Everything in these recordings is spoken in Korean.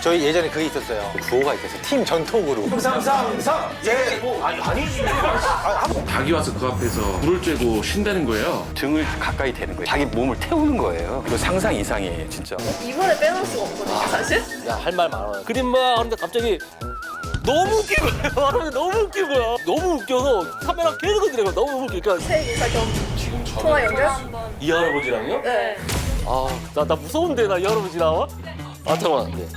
저희 예전에 그게 있었어요. 구호가 있었어요. 팀 전통으로. 삼삼삼 예. 아니지. 닭이 와서 그 앞에서 불을 쬐고 쉰다는 거예요. 등을 가까이 대는 거예요. 자기 몸을 태우는 거예요. 이거 상상 이상이에요, 진짜. 이번에 빼놓을 수가 없거든요, 사실. 야, 할 말 많아. 그림만 하는데 갑자기 너무 웃긴 거예요. 말하면 너무 웃긴 거야. 너무 웃겨서 카메라 계속 흔들어. 너무 웃기니까. 새해인사 겸 통화 연결? 이 할아버지랑요? 네. 아, 나 무서운데, 나 이 할아버지 나와? 아, 잠깐만. 네.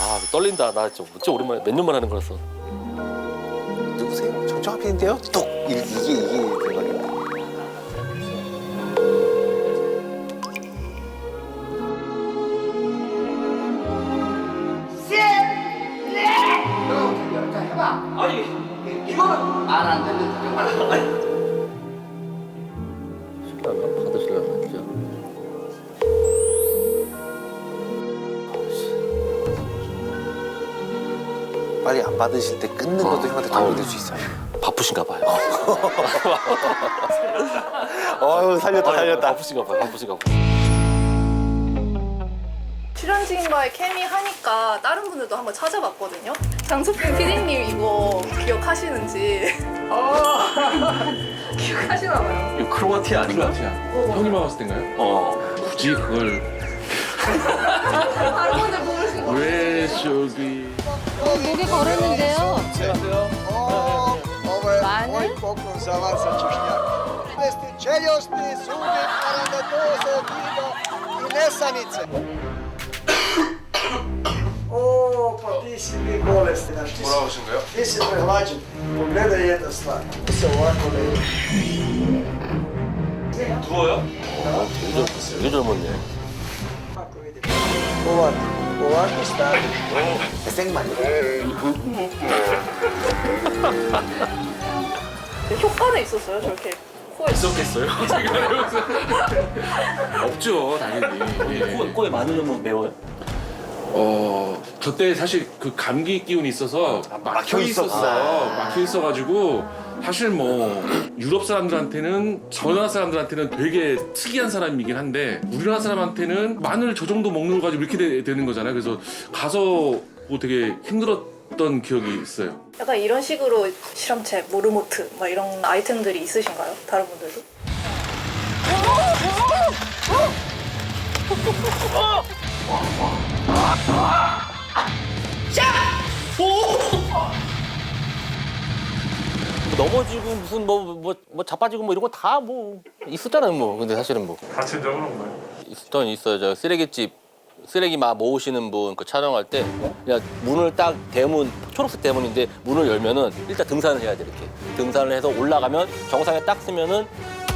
아, 떨린다. 나 진짜 오랜만에 몇 년만 하는 거라서. 누구세요? 정정합인데요? 뚝 이게 대박이다. 받으시려면 진짜. 빨리 안 받으실 때 끊는 것도 형한테 도움이 될 수 있어요. 바쁘신가 봐요. 어휴 살렸다. 바쁘신가 봐요. 출연진과의 케미 하니까 다른 분들도 한번 찾아봤거든요. 장소필 PD님 이거 기억하시는지. 기억하시나 봐요. 이거 크로아티아 아닌가? 형님하고 봤을 때인가요? 굳이 그걸 다른 분들 모르신 거. 왜 저기 목이 걸었는데요. 마늘? Moj poklon za vas za čušnjak. Bolesti čeljosti, zubi, parandoze, vido i nesanice. O, pa ti si mi bolesti, znaš, ti si prehlađen. Pogledaj jedna stvar. Ti se ovako ne ide. 누워요? 되게 젊었네. Ovako vidim. Ovako. Ovako stavi. 생만. 효과는 있었어요, 저렇게. 코에. 있었겠어요? 없죠, 당연히. 예. 코에 마늘 넣으면 매워요? 그때 사실 그 감기 기운이 있어서 막혀 있어가지고 사실 뭐 유럽 사람들한테는 전화 사람들한테는 되게 특이한 사람이긴 한데 우리나라 사람한테는 마늘 저 정도 먹는 거 가지고 이렇게 되는 거잖아요. 그래서 가서 뭐 되게 힘들었던 기억이 있어요. 약간 이런 식으로 실험체, 모르모트 막 이런 아이템들이 있으신가요? 다른 분들도? 넘어지고 무슨 뭐 자빠지고 뭐 이런 거 다 뭐 있었잖아요 뭐. 근데 사실은 뭐 다친 적은 없나요? 있었던 있어요. 저 쓰레기집 쓰레기 막 모으시는 분 그 촬영할 때 그냥 문을 딱 대문 초록색 대문인데 문을 열면은 일단 등산을 해야 돼 이렇게 등산을 해서 올라가면 정상에 딱 쓰면은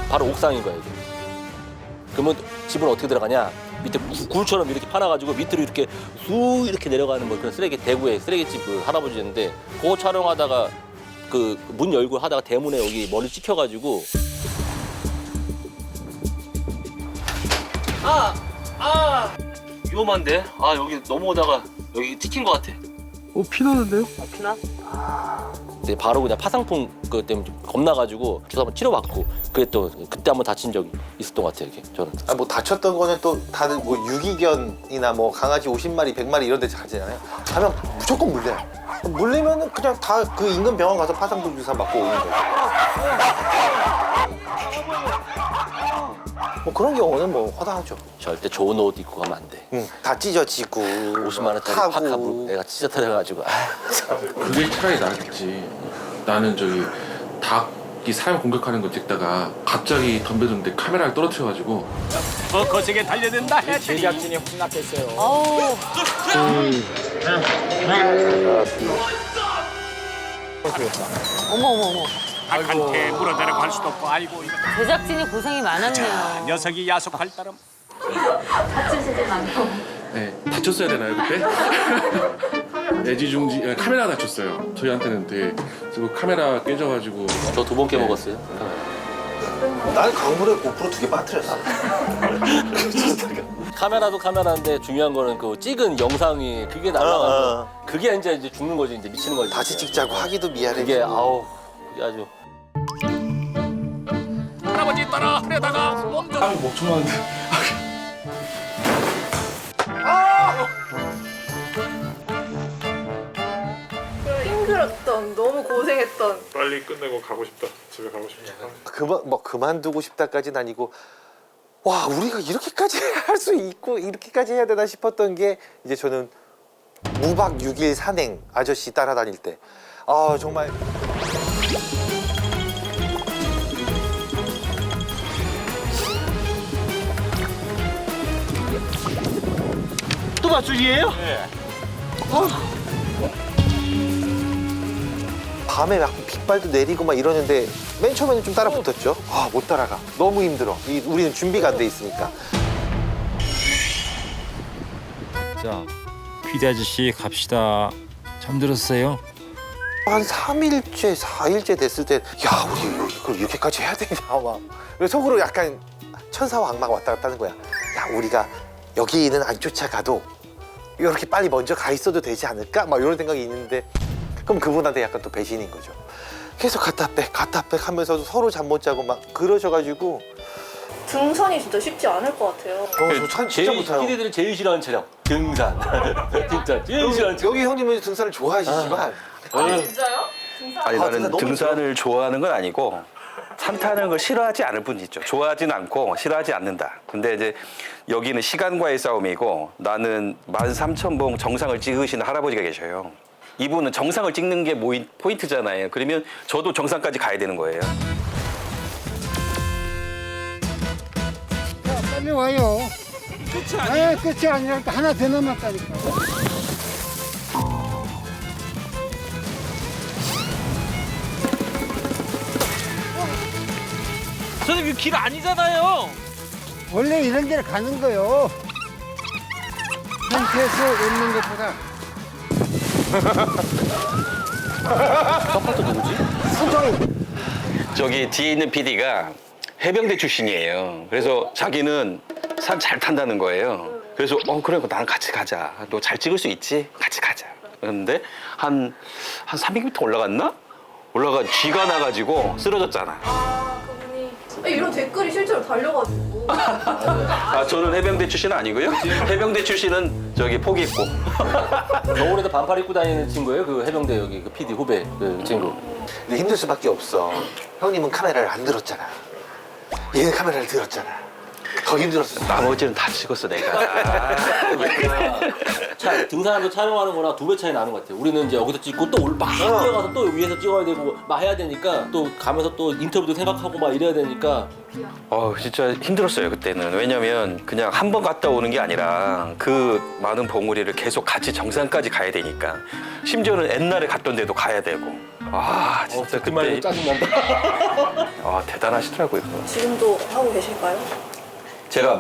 바로 옥상인 거야 이게. 그러면 집은 어떻게 들어가냐? 밑에 굴처럼 이렇게 파놔가지고 밑으로 이렇게 쑥 이렇게 내려가는 뭐 그런 쓰레기 대구에 쓰레기집 그 할아버지인데 그거 촬영하다가 그 문 열고 하다가 대문에 여기 머리 찍혀가지고 위험한데? 아 여기 넘어오다가 여기 찍힌 것 같아. 피나는데요? 피나? 근데 바로 그냥 파상풍 그 때문에 좀 겁나가지고 주사 한번 치러봤고 그래 또 그때 한번 다친 적이 있었던 것 같아요 이렇게 저는. 아, 뭐 다쳤던 거는 또 다들 뭐 유기견이나 뭐 강아지 50마리, 100마리 이런 데 가잖아요. 가면 무조건 물려요. 물리면은 그냥 다 그 인근 병원 가서 파상풍 주사 맞고 오는 거예요. 뭐 그런 경우는 뭐 허다하죠. 절대 좋은 옷 입고 가면 안 돼. 응, 다 찢어지고 50만 원짜리 파카 내가 찢어뜨려가지고. 그게 차라리 낫지. 나는 저기 닭이 사람 공격하는 거 찍다가 갑자기 덤벼드는데 카메라를 떨어뜨려가지고 더 거세게 달려든다 해체리. 제작진이 혼납했어요. 어우, 어머. 닭한테 물어대라고 할 수도 없고 아이고 이거. 제작진이 고생이 많았네요. 녀석이 야속할 따름. 네, 다쳤어야 되나요 그때? 애지중지 카메라 다쳤어요. 저희한테는 되게 그리고 카메라 깨져가지고 저 두 번 깨먹었어요. 나는 강물에 고프로 2개 빠뜨렸어. 카메라도 카메라인데 중요한 거는 그 찍은 영상이 그게 날아가서 그게 이제 죽는 거지 이제 미치는 거지. 다시 찍자고 하기도 미안해. 그게 아우 그게 아주. 할아버지 따라 하려다가 몸도 땀이 멈춰나는데. 힘들었던, 너무 고생했던. 빨리 끝내고 가고 싶다. 집에 가고 싶다. 그만두고 싶다까지는 아니고 와 우리가 이렇게까지 할 수 있고 이렇게까지 해야 되나 싶었던 게 이제 저는 무박 6일 산행 아저씨 따라다닐 때 아 정말 또 맞추기예요? 밤에 막 빗발도 내리고 막 이러는데 맨 처음에는 좀 따라 붙었죠. 아 못 따라가. 너무 힘들어. 우리는 준비가 안 돼 있으니까. 자, 피디 아저씨 갑시다. 잠들었어요? 한 3일째, 4일째 됐을 때 야 우리 이걸 이렇게까지 해야 되냐 막. 그래서 속으로 약간 천사와 악마가 왔다 갔다 하는 거야. 야 우리가 여기는 안 쫓아가도 이렇게 빨리 먼저 가 있어도 되지 않을까? 막 이런 생각이 있는데 그럼 그분한테 약간 또 배신인 거죠. 계속 갔다 백 하면서도 서로 잠 못 자고 막 그러셔가지고 등산이 진짜 쉽지 않을 것 같아요. 저산 진짜 제일 못해요. 피디들이 제일 싫어하는 촬영 등산. 진짜 제일 싫어하는 촬영. 여기 형님은 등산을 좋아하시지만 진짜요? 등산? 아니 아, 나는 진짜 너무 등산을 좋아하는 건 아니고 산 타는 걸 싫어하지 않을 뿐이죠. 좋아하진 않고 싫어하지 않는다. 근데 이제 여기는 시간과의 싸움이고 나는 13,000봉 정상을 찍으시는 할아버지가 계셔요. 이분은 정상을 찍는 게 포인트잖아요. 그러면 저도 정상까지 가야 되는 거예요. 빨리 와요. 끝이 아니에요? 끝이 아니라니까 하나 더 남았다니까. 선생님 이거 길 아니잖아요. 원래 이런 데를 가는 거요. 상태에서 오는 것보다. 첫 누구지? 저기 뒤에 있는 PD가 해병대 출신이에요. 그래서 자기는 산 잘 탄다는 거예요. 그래서 그래 나랑 같이 가자. 너 잘 찍을 수 있지? 같이 가자. 그런데 한 300m 올라갔나? 올라가 쥐가 나가지고 쓰러졌잖아. 그분이 이런 댓글이 실제로 달려가지고. 아 저는 해병대 출신은 아니고요. 해병대 출신은 저기 포기했고. 겨울에도 반팔 입고 다니는 친구예요. 그 해병대 여기 그 PD 후배 그 친구. 근데 힘들 수밖에 없어. 형님은 카메라를 안 들었잖아. 얘는 카메라를 들었잖아. 더 힘들었어. 나머지는 다 찍었어 내가. 등산하면서 촬영하는 거랑 2배 차이 나는 것 같아요. 우리는 이제 여기서 찍고 또 막 뛰어가서 또 위에서 찍어야 되고 막 해야 되니까 또 가면서 또 인터뷰도 생각하고 막 이래야 되니까 진짜 힘들었어요 그때는. 왜냐면 그냥 한 번 갔다 오는 게 아니라 그 많은 봉우리를 계속 같이 정상까지 가야 되니까. 심지어는 옛날에 갔던 데도 가야 되고. 진짜 그 말도 그때 짜증난다. 대단하시더라고요. 지금도 하고 계실까요? 제가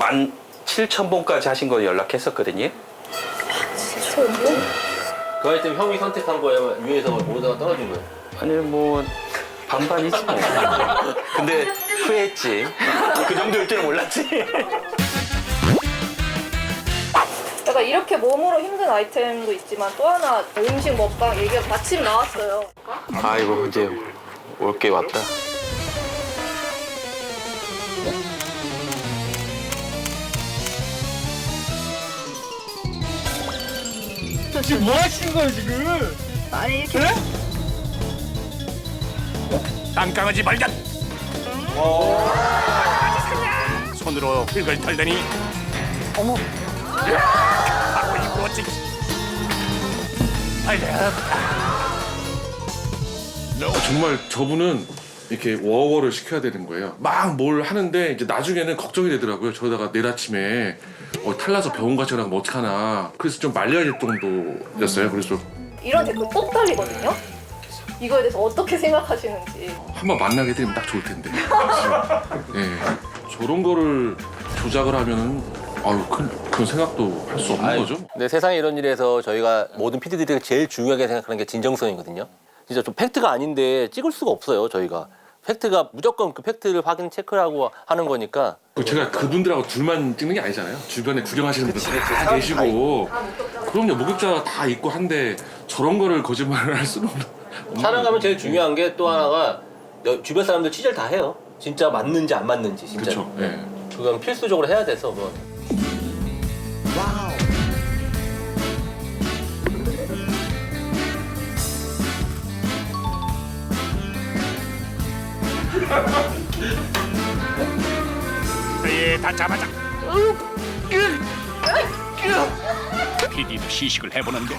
17,000봉까지 하신 거 연락했었거든요. 진짜요? 그 아이템 형이 선택한 거예요? 위에서 모르다가 떨어진 거예요? 아니 뭐 반반이지 뭐. 근데 후회했지. 그 정도일 줄은 몰랐지. 약간 이렇게 몸으로 힘든 아이템도 있지만 또 하나 음식 먹방 얘기가 마침 나왔어요. 아이고 이제 올 게 왔다. 지금 뭐 하시는 거예요 지금? 아니 이렇게 땅강아지 발견. 손으로 흙을 털더니 어머. 바로 이거지. 정말 저분은 이렇게 워워를 시켜야 되는 거예요. 막 뭘 하는데 이제 나중에는 걱정이 되더라고요. 저러다가 내일 아침에 탈나서 병원 같이 나가면 어떡하나. 그래서 좀 말려야 될 정도였어요. 그래서 이런 댓글 꼭 달리거든요. 이거에 대해서 어떻게 생각하시는지. 한번 만나게 되면 딱 좋을 텐데. 예. 저런 거를 조작을 하면은 그런 생각도 할 수 없는 거죠. 근데 세상에 이런 일에서 저희가 모든 PD들이 제일 중요하게 생각하는 게 진정성이거든요. 진짜 좀 팩트가 아닌데 찍을 수가 없어요, 저희가. 팩트가 무조건 그 팩트를 확인 체크를 하고 하는 거니까. 제가 그분들하고 둘만 찍는 게 아니잖아요. 주변에 구경하시는 분들 다 계시고. 그럼요, 목격자 다 있고 한데 저런 거를 거짓말을 할 수는 없는. 촬영하면 제일 중요한 게 또 하나가 주변 사람들 취재를 다 해요. 진짜 맞는지 안 맞는지 진짜. 그렇죠. 예. 그건 필수적으로 해야 돼서 뭐. 예, 다 잡아자. PD도 시식을 해보는데.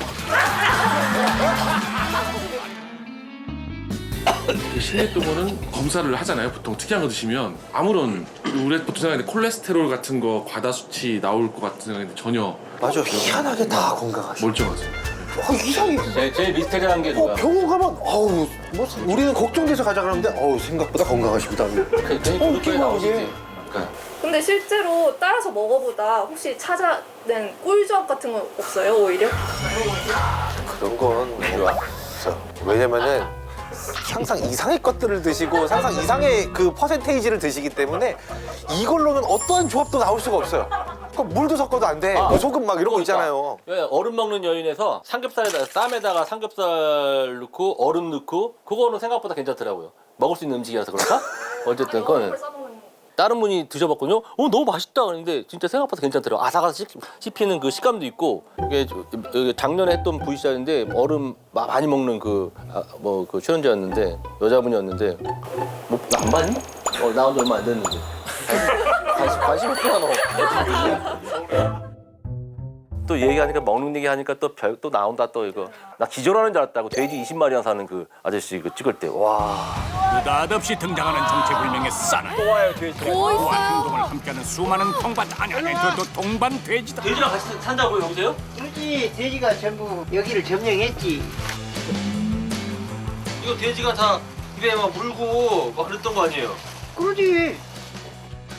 신뢰도모는 검사를 하잖아요. 보통 특이한 거 드시면 아무런 우리 보통 생각하는데 콜레스테롤 같은 거 과다 수치 나올 것 같은 생각인데 전혀 맞아, 희한하게 다 건강하셔. 멀쩡하세요. 이상해. 제일 미스테리한 게 누가? 병원 가면 어우 뭐 우리는 걱정돼서 가자 그러는데 어우 생각보다 건강하십니다. 그렇게 나오시지. 그러니까 근데 실제로 따라서 먹어보다 혹시 찾아낸 꿀조합 같은 건 없어요 오히려? 그런 건 없어. 왜냐면은 상상 이상의 것들을 드시고 상상 이상의 그 퍼센테이지를 드시기 때문에 이걸로는 어떠한 조합도 나올 수가 없어요. 그러니까 물도 섞어도 안 돼. 뭐 소금 막 이런 거 있잖아요. 얼음 먹는 여인에서 삼겹살에다 쌈에다가 삼겹살 넣고 얼음 넣고 그거는 생각보다 괜찮더라고요. 먹을 수 있는 음식이라서 그런가? 어쨌든 그건 다른 분이 드셔봤거든요. 너무 맛있다 그랬는데 진짜 생각보다 괜찮더라고요. 아삭아삭 씹히는 그 식감도 있고 이게 작년에 했던 VCR인데 얼음 많이 먹는 그 출연자였는데 여자분이었는데 뭐 안 봤니? 나온 지 얼마 안 됐는데 관심 없구나 너. 또 얘기하니까 먹는 얘기 하니까 또 나온다 또 이거 나 기절하는 줄 알았다고 돼지 20마리나 사는 그 아저씨 그 찍을 때 와. 느닷없이 등장하는 정체불명의 사나이. 또 와요 돼지. 또 그와 있어요. 행동을 함께하는 수많은 통반 아니 또 동반 돼지다. 돼지랑 같이 산다고요 여보세요? 그렇지 돼지가 전부 여기를 점령했지. 이거 돼지가 다 입에 막 물고 막 그랬던 거 아니에요? 그러지.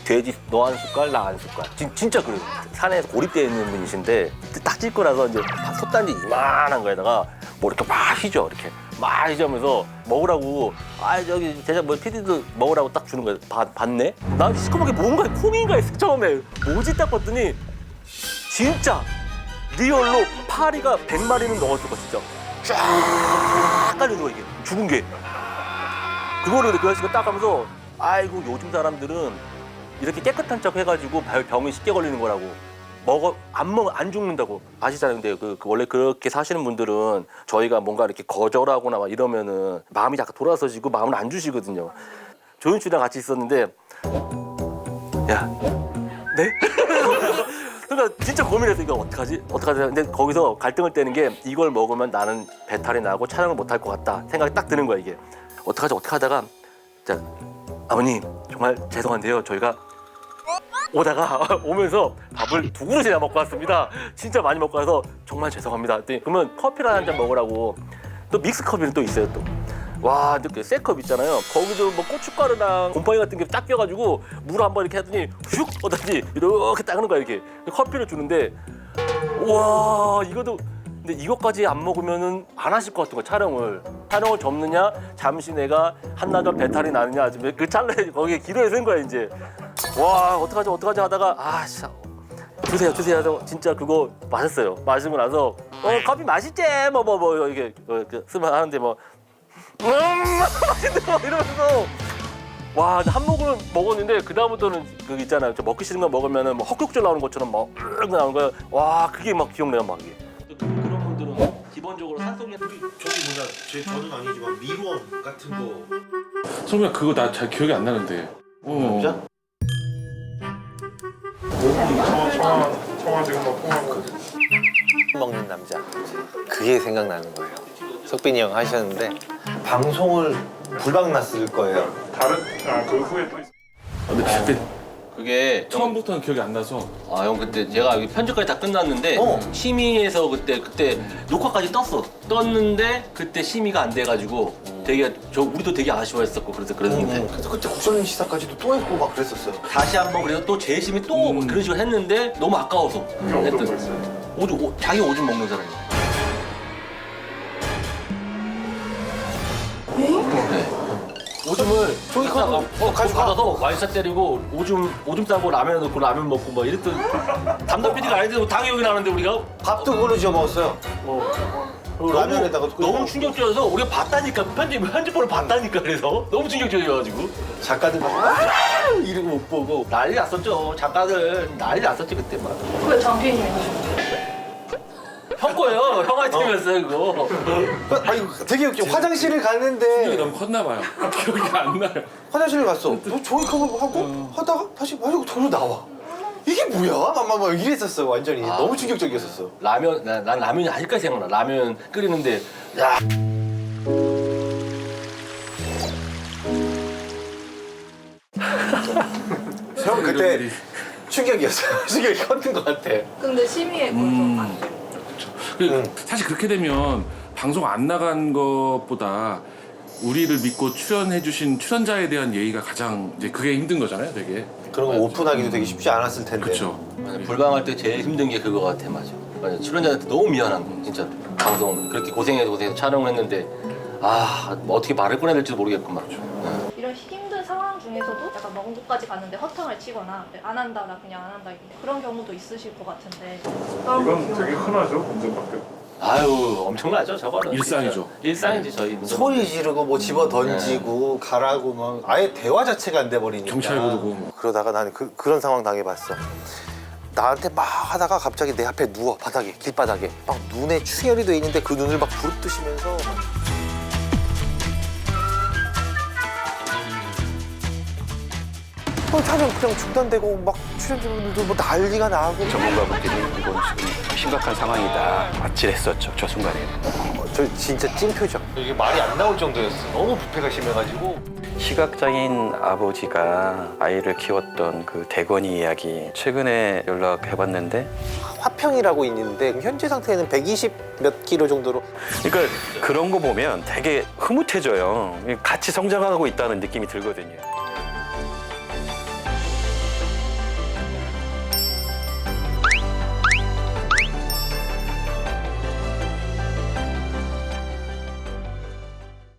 돼지 너 한 숟갈 나 한 숟갈 진짜 그래요. 산에서 고립되어 있는 분이신데 딱 찍고 나서 이제 솥단지 이만한 거에다가 뭐 이렇게 막 휘죠 이렇게 막 휘저으면서 먹으라고 저기 제작 뭐 PD도 먹으라고 딱 주는 거예요. 봤네? 나 시커멓게 뭔가 콩인가 했어 처음에 뭐지 딱 봤더니 진짜 리얼로 파리가 100마리는 넘었을 거 진짜 쫙 깔려 들어 이게 죽은 게 그거를 그 아저씨가 딱 하면서 아이고 요즘 사람들은 이렇게 깨끗한 척 해가지고 병이 쉽게 걸리는 거라고 안 죽는다고 아시잖아요. 근데 그 원래 그렇게 사시는 분들은 저희가 뭔가 이렇게 거절하거나 막 이러면은 마음이 약간 돌아서시고 마음을 안 주시거든요. 조윤 씨랑 같이 있었는데 야 네? 그러니까 진짜 고민했어. 이거 어떡하지? 근데 거기서 갈등을 떼는 게 이걸 먹으면 나는 배탈이 나고 촬영을 못 할 것 같다 생각이 딱 드는 거야 이게. 어떡하지 하다가 자 아버님 정말 죄송한데요 저희가 오면서 밥을 2그릇이나 먹고 왔습니다. 진짜 많이 먹고 와서 정말 죄송합니다. 그러면 커피를 한 잔 먹으라고 또 믹스컵이 또 있어요 또. 와 이렇게 쇠컵 있잖아요. 거기도 뭐 고춧가루랑 곰팡이 같은 게 딱 껴가지고 물 한번 이렇게 하더니 슉 하더니 이렇게 딱 하는 거야 이렇게. 커피를 주는데 와 이것도 근데 이것까지 안 먹으면은 안 하실 것 같은 거 촬영을 접느냐 잠시 내가 한나절 배탈이 나느냐 그 찰나에 거기에 기로에 쓴 거야 이제. 와 어떡하지 하다가 진짜 드세요 하다가 진짜 그거 마셨어요. 마시고 나서 커피 맛있지 뭐 이게 쓰면 하는데 뭐 맛있네 뭐 이러면서 와 한 모금을 먹었는데 그 다음부터는 그 있잖아요 저 먹기 싫은 거 먹으면은 뭐 헛격질 나오는 것처럼 막 나오는 거야. 와 그게 막 기억나요 막 이게. 그런 분들은 기본적으로 산소계 저기 뭐냐 저는 아니지만 미루엄 같은 거. 성민아 그거 나 잘 기억이 안 나는데. 진짜? 청아 지금 막 먹는 남자 그게 생각나는 거예요. 석빈이 형 하셨는데 방송을 불방 났을 거예요. 다른 그 후에 또 있어. 근데 그때 그게 처음부터는 기억이 안 나서 형 그때 제가 여기 편집까지 다 끝났는데 심의에서 그때 녹화까지 떴는데 그때 심의가 안 돼가지고 되게 우리도 되게 아쉬워했었고 그랬는데 그래서 그때 국선님 시사까지도 또 했고 막 그랬었어요. 다시 한번 그래서 또 재심이 또 그런 식으로 했는데 너무 아까워서 어떤 거 있어요? 자기 오줌 먹는 사람이야. 오줌을 저기 가져서 와이셔 때리고 오줌 싸고 라면 넣고 라면 먹고 막 이랬던 담당 PD가 아닌데 뭐 당연히 여기 나는데 우리가 밥도 그걸로 지어 먹었어요. 그리고 라면에다가 너무 충격적이어서 우리가 봤다니까 편집본을 봤다니까 그래서 너무 충격적이어가지고 작가들 막 이러고 못 보고 난리 났었죠. 작가들 난리 났었지 그때 막. 왜 장피님이 하셨어요? 형 거예요. 형 아이템이었어요 그거. 아니 되게 웃겨. 화장실을 기억이 갔는데 너무 컸나 봐요. 기억이 안 나요. 화장실을 갔어. 뭐 종이컵을 하고 하다가 다시 마시고 저로 나와. 이게 뭐야? 막 이랬었어 완전히. 너무 충격적이었었어. 라면 난 라면이 아직까지 생각나. 라면 끓이는데 야. 형 그때 충격이었어요. 충격이 컸던 것 같아. 근데 심의에 거죠. 사실 그렇게 되면 방송 안 나간 것보다 우리를 믿고 출연해주신 출연자에 대한 예의가 가장 이제 그게 힘든 거잖아요, 되게. 그런 거 오픈하기도 되게 쉽지 않았을 텐데. 그렇죠. 불방할 때 제일 힘든 게 그거 같아 맞아. 맞아. 출연자한테 너무 미안한 거 진짜. 방송 그렇게 고생해서 촬영을 했는데 뭐 어떻게 말을 꺼내야 될지도 모르겠구만. 이런 힘든 상황 중에서도 약간 먼 곳까지 갔는데 허탕을 치거나 안 한다, 나 그냥 안 한다 그런 경우도 있으실 것 같은데. 이건 되게 흔하죠, 운전밖에. 아유 엄청나죠 저거는. 일상이죠. 진짜. 일상이지 저희. 소리 지르고 뭐 집어 던지고 가라고 막 아예 대화 자체가 안 돼 버리니까. 경찰 부르고 뭐. 그러다가 나는 그런 상황 당해봤어. 나한테 막 하다가 갑자기 내 앞에 누워 바닥에 길바닥에 막 눈에 충혈이 돼 있는데 그 눈을 막 부릅뜨시면서 촬영 그냥 중단되고 막 출연진분들도 뭐 난리가 나고 전문가분들이 이건 지금 심각한 상황이다 아찔했었죠 저 순간에. 저 진짜 찐표정. 이게 말이 안 나올 정도였어. 너무 부패가 심해가지고. 시각장애인 아버지가 아이를 키웠던 그 대건이 이야기 최근에 연락해봤는데 화평이라고 있는데 현재 상태에는 120 몇 킬로 정도로. 그러니까 그런 거 보면 되게 흐뭇해져요. 같이 성장하고 있다는 느낌이 들거든요.